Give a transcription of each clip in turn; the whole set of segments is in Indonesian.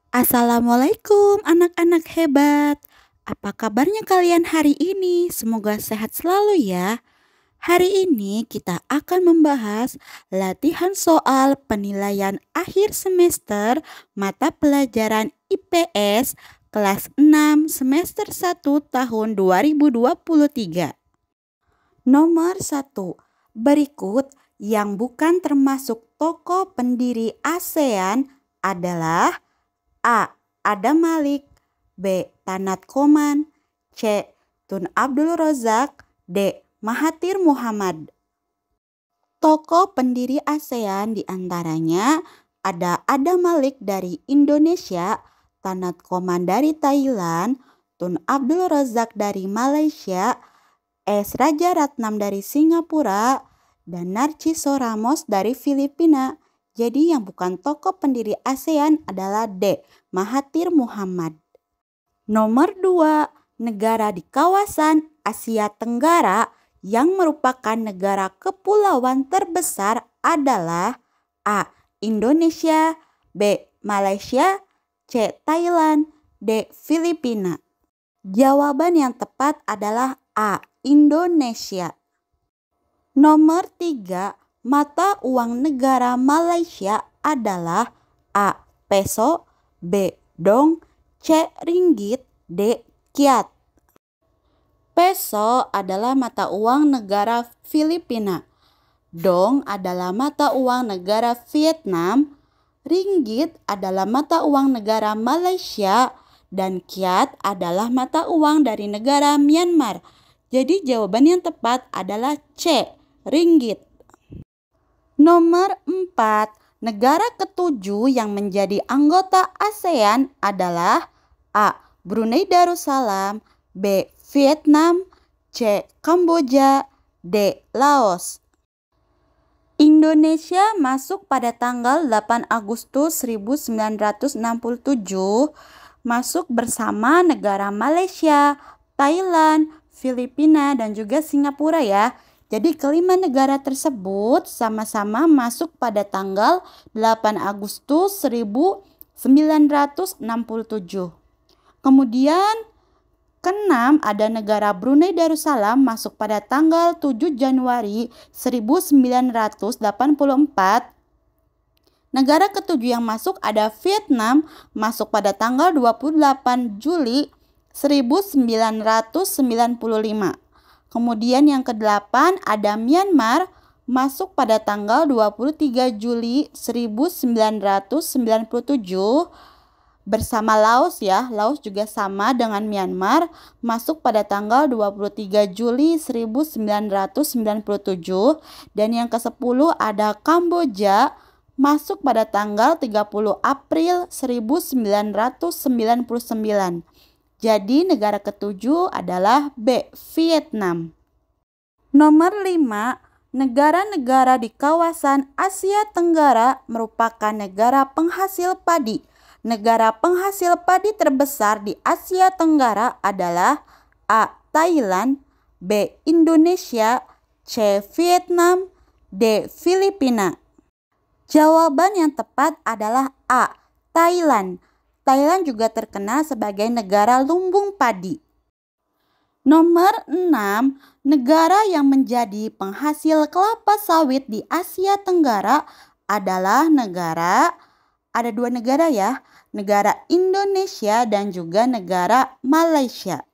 Assalamualaikum anak-anak hebat. Apa kabarnya kalian hari ini? Semoga sehat selalu ya. Hari ini kita akan membahas latihan soal penilaian akhir semester mata pelajaran IPS kelas 6 semester 1 tahun 2023. Nomor 1. Berikut yang bukan termasuk tokoh pendiri ASEAN adalah A. Adam Malik, B. Tanat Koman, C. Tun Abdul Razak, D. Mahathir Muhammad. Tokoh pendiri ASEAN diantaranya ada Adam Malik dari Indonesia, Tanat Koman dari Thailand, Tun Abdul Razak dari Malaysia, S. Rajaratnam dari Singapura, dan Narciso Ramos dari Filipina. Jadi yang bukan tokoh pendiri ASEAN adalah D. Mahathir Muhammad. Nomor 2. Negara di kawasan Asia Tenggara yang merupakan negara kepulauan terbesar adalah A. Indonesia, B. Malaysia, C. Thailand, D. Filipina. Jawaban yang tepat adalah A. Indonesia. Nomor 3. Mata uang negara Malaysia adalah A. Peso, B. Dong, C. Ringgit, D. Kyat. Peso adalah mata uang negara Filipina. Dong adalah mata uang negara Vietnam. Ringgit adalah mata uang negara Malaysia. Dan Kyat adalah mata uang dari negara Myanmar. Jadi jawaban yang tepat adalah C. Ringgit. Nomor 4. Negara ketujuh yang menjadi anggota ASEAN adalah A. Brunei Darussalam, B. Vietnam, C. Kamboja, D. Laos. Indonesia masuk pada tanggal 8 Agustus 1967, masuk bersama negara Malaysia, Thailand, Filipina, dan juga Singapura ya. Jadi kelima negara tersebut sama-sama masuk pada tanggal 8 Agustus 1967. Kemudian keenam ada negara Brunei Darussalam masuk pada tanggal 7 Januari 1984. Negara ketujuh yang masuk ada Vietnam masuk pada tanggal 28 Juli 1995. Kemudian yang ke-8 ada Myanmar masuk pada tanggal 23 Juli 1997 bersama Laos ya. Laos juga sama dengan Myanmar masuk pada tanggal 23 Juli 1997. Dan yang ke-10 ada Kamboja masuk pada tanggal 30 April 1999. Jadi negara ketujuh adalah B. Vietnam. Nomor 5. Negara-negara di kawasan Asia Tenggara merupakan negara penghasil padi. Negara penghasil padi terbesar di Asia Tenggara adalah A. Thailand, B. Indonesia, C. Vietnam, D. Filipina. Jawaban yang tepat adalah A. Thailand. Thailand juga terkenal sebagai negara lumbung padi. Nomor 6, negara yang menjadi penghasil kelapa sawit di Asia Tenggara adalah ada dua negara ya, negara Indonesia dan juga negara Malaysia.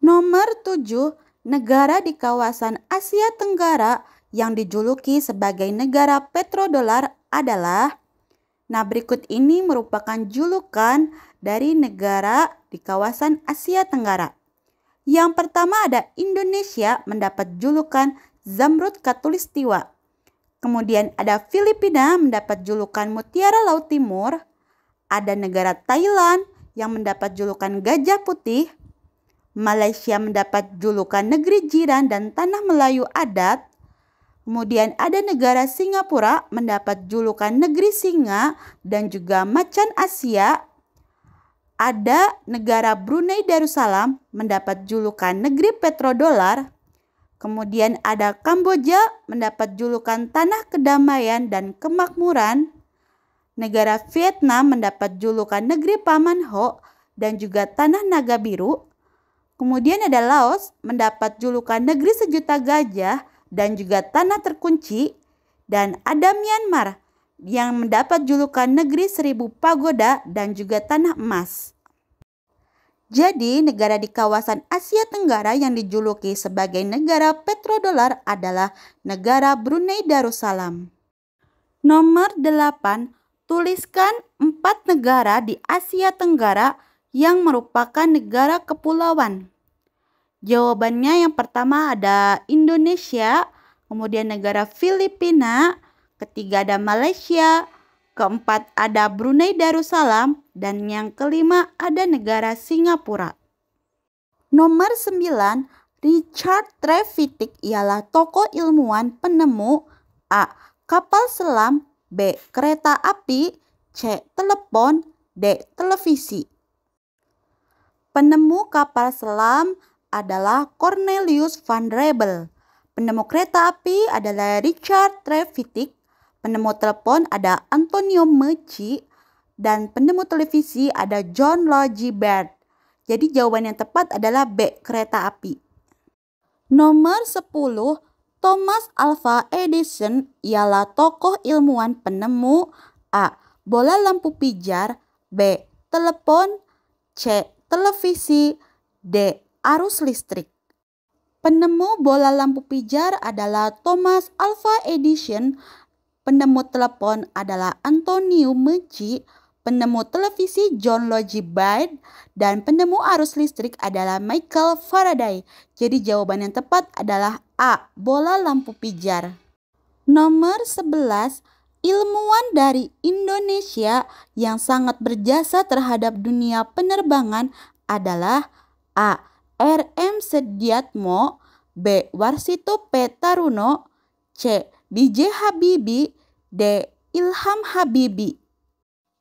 Nomor 7, negara di kawasan Asia Tenggara yang dijuluki sebagai negara petrodolar adalah berikut ini merupakan julukan dari negara di kawasan Asia Tenggara. Yang pertama ada Indonesia mendapat julukan Zamrud Khatulistiwa. Kemudian ada Filipina mendapat julukan Mutiara Laut Timur. Ada negara Thailand yang mendapat julukan Gajah Putih. Malaysia mendapat julukan Negeri Jiran dan Tanah Melayu Adat. Kemudian ada negara Singapura mendapat julukan Negeri Singa dan juga Macan Asia. Ada negara Brunei Darussalam mendapat julukan Negeri Petrodolar. Kemudian ada Kamboja mendapat julukan Tanah Kedamaian dan Kemakmuran. Negara Vietnam mendapat julukan negeri Paman Ho dan juga tanah naga biru. Kemudian ada Laos mendapat julukan negeri sejuta gajah dan juga tanah terkunci. Dan ada Myanmar yang mendapat julukan negeri 1000 pagoda dan juga tanah emas. Jadi negara di kawasan Asia Tenggara yang dijuluki sebagai negara petrodolar adalah negara Brunei Darussalam. Nomor 8. Tuliskan 4 negara di Asia Tenggara yang merupakan negara kepulauan. Jawabannya yang pertama ada Indonesia, kemudian negara Filipina, ketiga ada Malaysia, keempat ada Brunei Darussalam, dan yang kelima ada negara Singapura. Nomor 9, Richard Trevithick ialah tokoh ilmuwan penemu A. Kapal selam, B. Kereta api, C. Telepon, D. Televisi. Penemu kapal selam adalah Cornelius van Rebel. Penemu kereta api adalah Richard Trevithick. Penemu telepon ada Antonio Meucci. Dan penemu televisi ada John Logie Baird. Jadi jawaban yang tepat adalah B. Kereta api. Nomor 10. Thomas Alva Edison ialah tokoh ilmuwan penemu A. Bola lampu pijar, B. Telepon, C. Televisi, D. Arus listrik. Penemu bola lampu pijar adalah Thomas Alva Edison. Penemu telepon adalah Antonio Meucci. Penemu televisi John Logie Baird, dan penemu arus listrik adalah Michael Faraday. Jadi jawaban yang tepat adalah A. Bola lampu pijar. Nomor 11. Ilmuwan dari Indonesia yang sangat berjasa terhadap dunia penerbangan adalah A. R.M. Sediatmo, B. Warsito P. Taruno, C. B.J. Habibie, D. Ilham Habibie.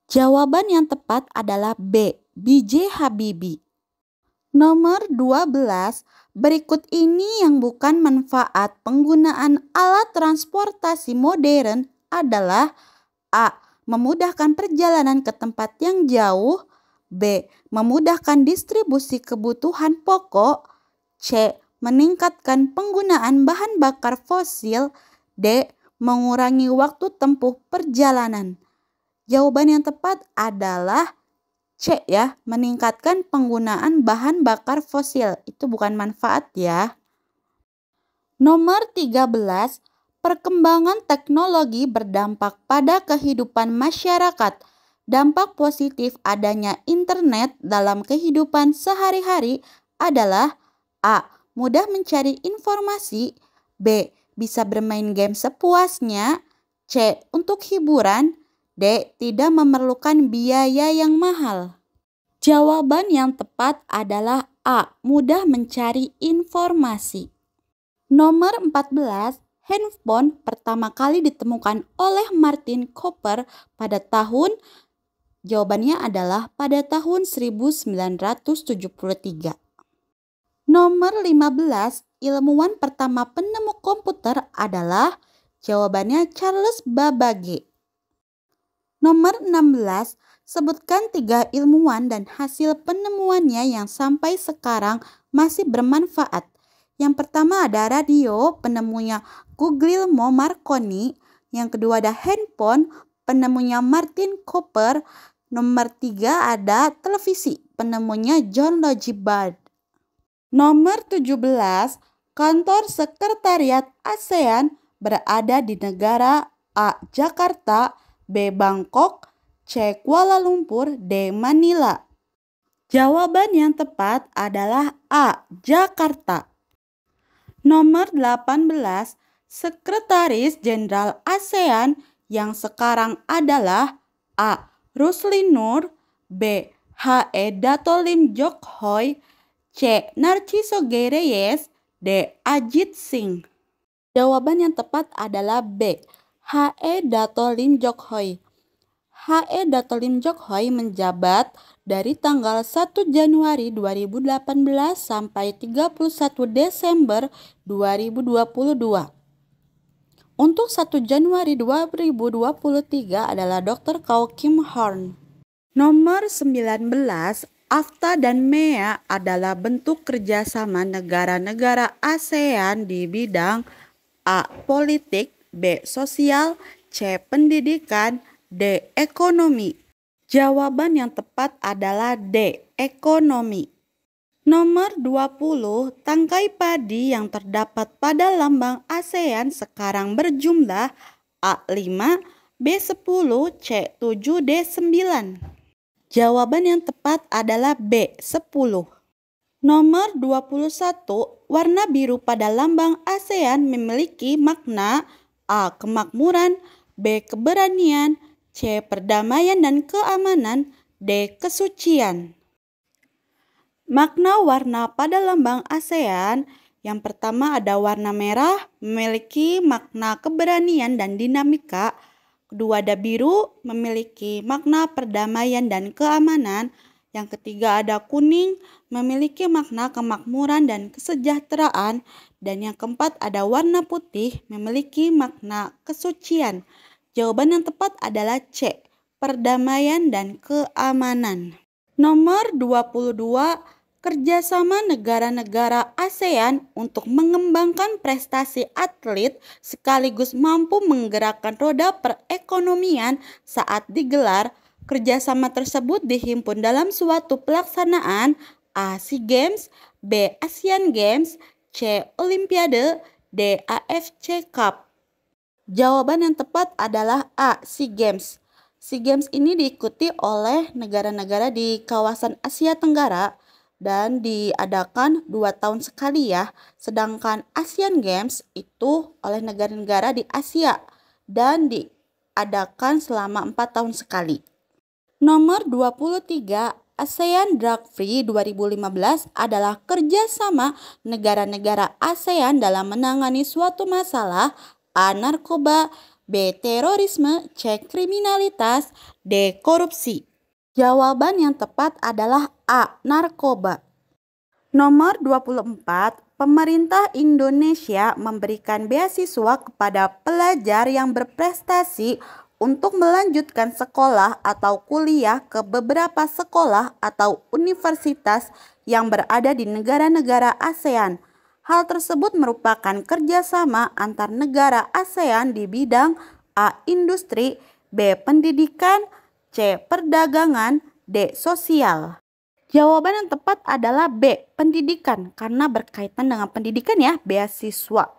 Jawaban yang tepat adalah B. B.J. Habibie. Nomor 12. Berikut ini yang bukan manfaat penggunaan alat transportasi modern adalah A. Memudahkan perjalanan ke tempat yang jauh, B. Memudahkan distribusi kebutuhan pokok, C. Meningkatkan penggunaan bahan bakar fosil, D. Mengurangi waktu tempuh perjalanan. Jawaban yang tepat adalah C ya, meningkatkan penggunaan bahan bakar fosil. Itu bukan manfaat ya. Nomor 13, perkembangan teknologi berdampak pada kehidupan masyarakat. Dampak positif adanya internet dalam kehidupan sehari-hari adalah A. Mudah mencari informasi, B. Bisa bermain game sepuasnya, C. Untuk hiburan, D. Tidak memerlukan biaya yang mahal. Jawaban yang tepat adalah A. Mudah mencari informasi. Nomor 14. Handphone pertama kali ditemukan oleh Martin Cooper pada tahun, jawabannya adalah pada tahun 1973. Nomor 15. Ilmuwan pertama penemu komputer adalah, jawabannya Charles Babbage. Nomor 16, sebutkan 3 ilmuwan dan hasil penemuannya yang sampai sekarang masih bermanfaat. Yang pertama ada radio, penemunya Guglielmo Marconi. Yang kedua ada handphone, penemunya Martin Cooper. Nomor 3 ada televisi, penemunya John Logie Baird. Nomor 17, kantor sekretariat ASEAN berada di negara A. Jakarta, B. Bangkok, C. Kuala Lumpur, D. Manila. Jawaban yang tepat adalah A. Jakarta. Nomor 18, Sekretaris Jenderal ASEAN yang sekarang adalah A. Rusli Nur, B. H.E. Dato Lim Jook Hoi, C. Narciso Reyes, D. Ajit Singh. Jawaban yang tepat adalah B. H.E. Dato Lim Jook Hoi. H.E. Dato Lim Jook Hoi menjabat dari tanggal 1 Januari 2018 sampai 31 Desember 2022. Untuk 1 Januari 2023 adalah Dr. Kau Kim Horn. Nomor 19, AFTA dan MEA adalah bentuk kerjasama negara-negara ASEAN di bidang A. Politik, B. Sosial, C. Pendidikan, D. Ekonomi. Jawaban yang tepat adalah D. Ekonomi. Nomor 20, tangkai padi yang terdapat pada lambang ASEAN sekarang berjumlah A5, B10, C7, D9. Jawaban yang tepat adalah B10. Nomor 21, warna biru pada lambang ASEAN memiliki makna A. Kemakmuran, B. Keberanian, C. Perdamaian dan keamanan, D. Kesucian. Makna warna pada lambang ASEAN, yang pertama ada warna merah memiliki makna keberanian dan dinamika. Kedua ada biru memiliki makna perdamaian dan keamanan. Yang ketiga ada kuning memiliki makna kemakmuran dan kesejahteraan. Dan yang keempat ada warna putih memiliki makna kesucian. Jawaban yang tepat adalah C, perdamaian dan keamanan. Nomor 22, kerjasama negara-negara ASEAN untuk mengembangkan prestasi atlet sekaligus mampu menggerakkan roda perekonomian saat digelar. Kerjasama tersebut dihimpun dalam suatu pelaksanaan A. SEA Games, B. Asian Games, C. Olimpiade, D. AFC Cup. Jawaban yang tepat adalah A. SEA Games. SEA Games ini diikuti oleh negara-negara di kawasan Asia Tenggara dan diadakan 2 tahun sekali ya. Sedangkan Asian Games itu oleh negara-negara di Asia dan diadakan selama 4 tahun sekali. Nomor 23, ASEAN Drug Free 2015 adalah kerjasama negara-negara ASEAN dalam menangani suatu masalah A. Narkoba, B. Terorisme, C. Kriminalitas, D. Korupsi. Jawaban yang tepat adalah A. Narkoba. Nomor 24, pemerintah Indonesia memberikan beasiswa kepada pelajar yang berprestasi untuk melanjutkan sekolah atau kuliah ke beberapa sekolah atau universitas yang berada di negara-negara ASEAN. Hal tersebut merupakan kerjasama antar negara ASEAN di bidang A. Industri, B. Pendidikan, C. Perdagangan, D. Sosial. Jawaban yang tepat adalah B. Pendidikan karena berkaitan dengan pendidikan ya, beasiswa.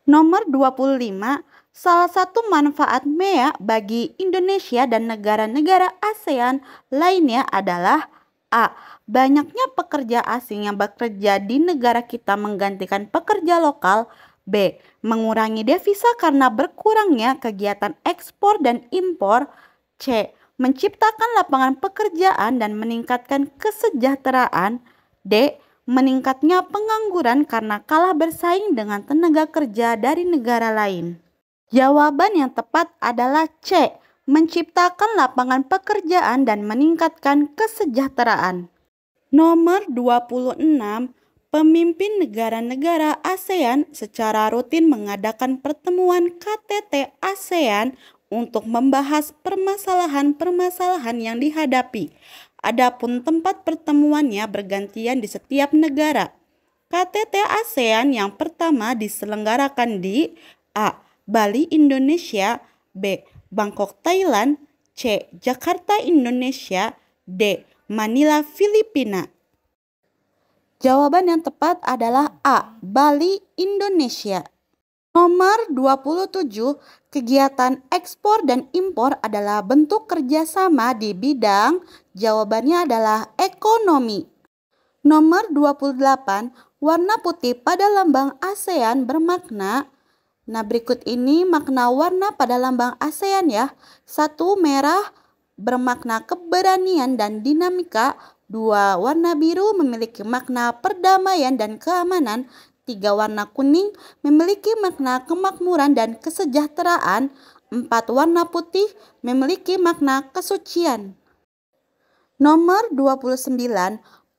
Nomor 25, salah satu manfaat MEA bagi Indonesia dan negara-negara ASEAN lainnya adalah A. Banyaknya pekerja asing yang bekerja di negara kita menggantikan pekerja lokal. B. Mengurangi devisa karena berkurangnya kegiatan ekspor dan impor. C. Menciptakan lapangan pekerjaan dan meningkatkan kesejahteraan. D. Meningkatnya pengangguran karena kalah bersaing dengan tenaga kerja dari negara lain. Jawaban yang tepat adalah C. Menciptakan lapangan pekerjaan dan meningkatkan kesejahteraan. Nomor 26, pemimpin negara-negara ASEAN secara rutin mengadakan pertemuan KTT ASEAN untuk membahas permasalahan-permasalahan yang dihadapi. Adapun tempat pertemuannya bergantian di setiap negara. KTT ASEAN yang pertama diselenggarakan di A. Bali, Indonesia, B. Bangkok, Thailand, C. Jakarta, Indonesia, D. Manila, Filipina. Jawaban yang tepat adalah A. Bali, Indonesia. Nomor 27, kegiatan ekspor dan impor adalah bentuk kerjasama di bidang. Jawabannya adalah ekonomi. Nomor 28, warna putih pada lambang ASEAN bermakna. Nah, berikut ini makna warna pada lambang ASEAN ya. 1, merah bermakna keberanian dan dinamika. 2, warna biru memiliki makna perdamaian dan keamanan. 3, warna kuning memiliki makna kemakmuran dan kesejahteraan. 4, warna putih memiliki makna kesucian. Nomor 29,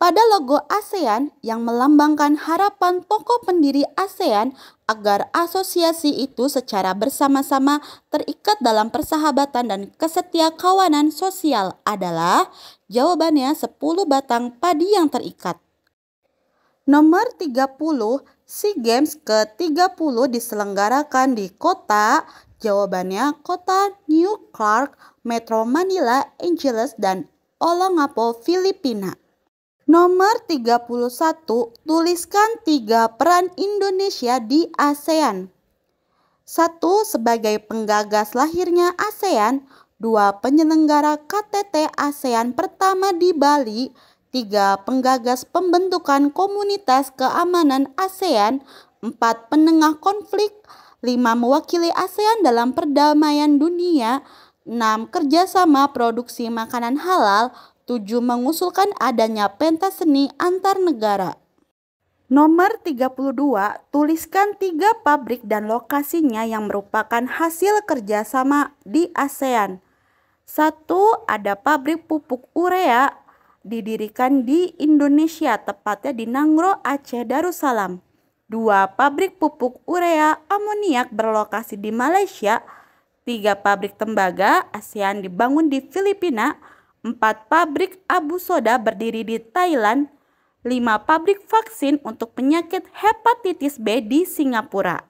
pada logo ASEAN yang melambangkan harapan tokoh pendiri ASEAN agar asosiasi itu secara bersama-sama terikat dalam persahabatan dan kesetiakawanan sosial adalah jawabannya 10 batang padi yang terikat. Nomor 30, SEA Games ke-30 diselenggarakan di kota, jawabannya kota New Clark, Metro Manila, Angeles, dan Olongapo, Filipina. Nomor 31, tuliskan 3 peran Indonesia di ASEAN. 1. Sebagai penggagas lahirnya ASEAN. 2. Penyelenggara KTT ASEAN pertama di Bali. 3. Penggagas pembentukan komunitas keamanan ASEAN. 4. Penengah konflik. 5. Mewakili ASEAN dalam perdamaian dunia. 6. Kerjasama produksi makanan halal. 7. Mengusulkan adanya pentas seni antar negara. Nomor 32, tuliskan 3 pabrik dan lokasinya yang merupakan hasil kerjasama di ASEAN. 1. Ada pabrik pupuk urea didirikan di Indonesia, tepatnya di Nangro, Aceh Darussalam. 2. Pabrik pupuk urea amoniak berlokasi di Malaysia. 3. Pabrik tembaga ASEAN dibangun di Filipina. 4. Pabrik abu soda berdiri di Thailand. 5. Pabrik vaksin untuk penyakit hepatitis B di Singapura.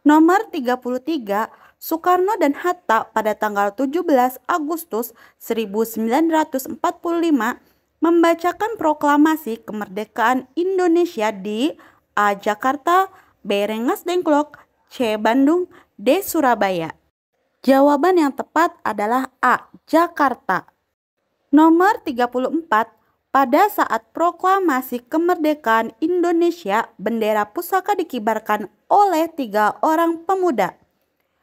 Nomor 33, Soekarno dan Hatta pada tanggal 17 Agustus 1945 membacakan proklamasi kemerdekaan Indonesia di A. Jakarta, B. Rengas Dengklok, C. Bandung, D. Surabaya. Jawaban yang tepat adalah A. Jakarta. Nomor 34, pada saat proklamasi kemerdekaan Indonesia, bendera pusaka dikibarkan oleh 3 orang pemuda.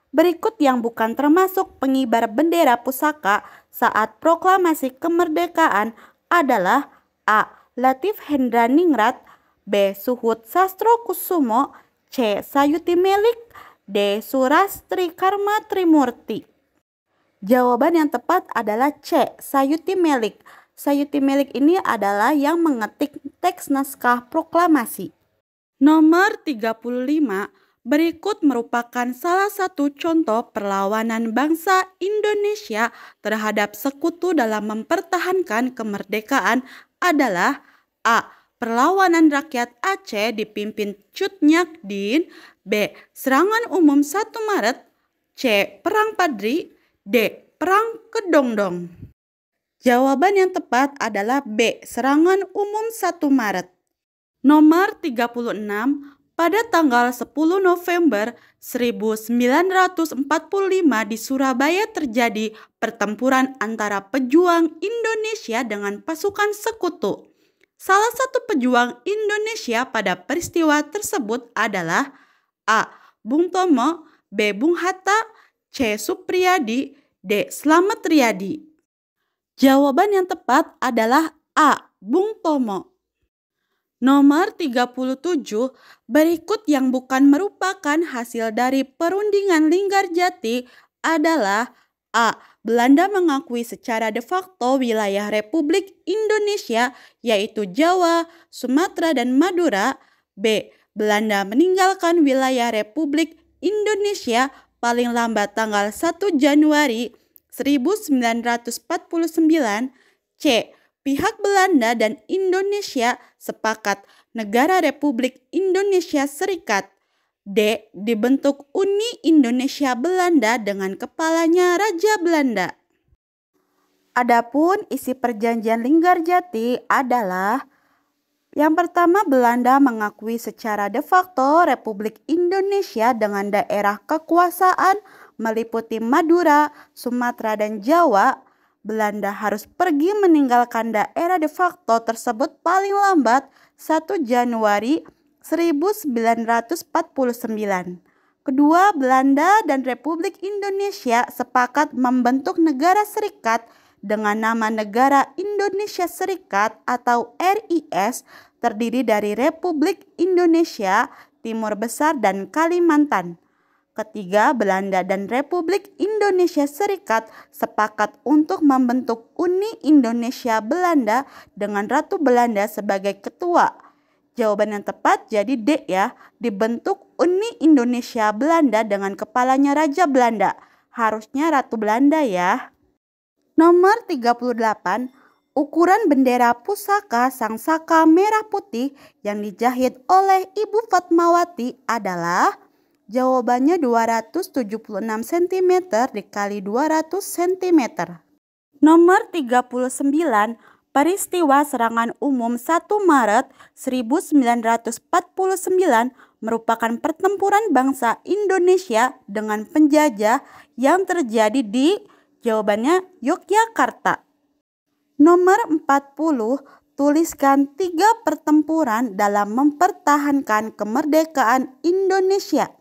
Berikut yang bukan termasuk pengibar bendera pusaka saat proklamasi kemerdekaan adalah A. Latif Hendraningrat, B. Suhut Sastrokusumo, C. Sayuti Melik, D. Surastri Karma Trimurti. Jawaban yang tepat adalah C. Sayuti Melik. Sayuti Melik ini adalah yang mengetik teks naskah proklamasi. Nomor 35, berikut merupakan salah satu contoh perlawanan bangsa Indonesia terhadap sekutu dalam mempertahankan kemerdekaan adalah A. Perlawanan rakyat Aceh dipimpin Cut Nyak Dien. B. Serangan umum 1 Maret. C. Perang Padri. D. Perang Kedongdong. Jawaban yang tepat adalah B. Serangan umum 1 Maret. Nomor 36, pada tanggal 10 November 1945 di Surabaya terjadi pertempuran antara pejuang Indonesia dengan pasukan sekutu. Salah satu pejuang Indonesia pada peristiwa tersebut adalah A. Bung Tomo, B. Bung Hatta, C. Supriyadi, D. Slamet Riyadi. Jawaban yang tepat adalah A. Bung Tomo. Nomor 37, berikut yang bukan merupakan hasil dari perundingan Linggarjati adalah A. Belanda mengakui secara de facto wilayah Republik Indonesia yaitu Jawa, Sumatera, dan Madura. B. Belanda meninggalkan wilayah Republik Indonesia paling lambat tanggal 1 Januari 1949. C. Pihak Belanda dan Indonesia sepakat Negara Republik Indonesia Serikat. D. Dibentuk Uni Indonesia Belanda dengan kepalanya Raja Belanda. Adapun isi perjanjian Linggarjati adalah yang pertama, Belanda mengakui secara de facto Republik Indonesia dengan daerah kekuasaan meliputi Madura, Sumatera, dan Jawa. Belanda harus pergi meninggalkan daerah de facto tersebut paling lambat 1 Januari 1949. Kedua, Belanda dan Republik Indonesia sepakat membentuk negara serikat dengan nama Negara Indonesia Serikat atau RIS, terdiri dari Republik Indonesia, Timur Besar, dan Kalimantan. Ketiga, Belanda dan Republik Indonesia Serikat sepakat untuk membentuk Uni Indonesia Belanda dengan Ratu Belanda sebagai ketua. Jawaban yang tepat jadi D ya, dibentuk Uni Indonesia Belanda dengan kepalanya Raja Belanda. Harusnya Ratu Belanda ya. Nomor 38, ukuran bendera pusaka Sang Saka merah putih yang dijahit oleh Ibu Fatmawati adalah jawabannya 276 cm dikali 200 cm. Nomor 39, peristiwa serangan umum 1 Maret 1949 merupakan pertempuran bangsa Indonesia dengan penjajah yang terjadi di jawabannya Yogyakarta. Nomor 40, tuliskan 3 pertempuran dalam mempertahankan kemerdekaan Indonesia.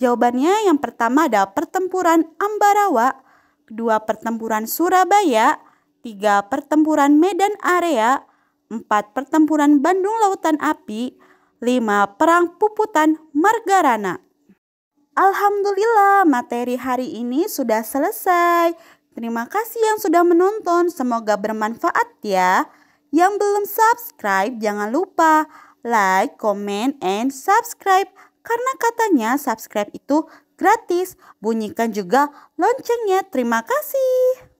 Jawabannya yang pertama ada pertempuran Ambarawa, kedua pertempuran Surabaya, 3 pertempuran Medan Area, 4 pertempuran Bandung Lautan Api, 5 perang Puputan Margarana. Alhamdulillah, materi hari ini sudah selesai. Terima kasih yang sudah menonton, semoga bermanfaat ya. Yang belum subscribe jangan lupa like, comment, and subscribe. Karena katanya subscribe itu gratis. Bunyikan juga loncengnya. Terima kasih.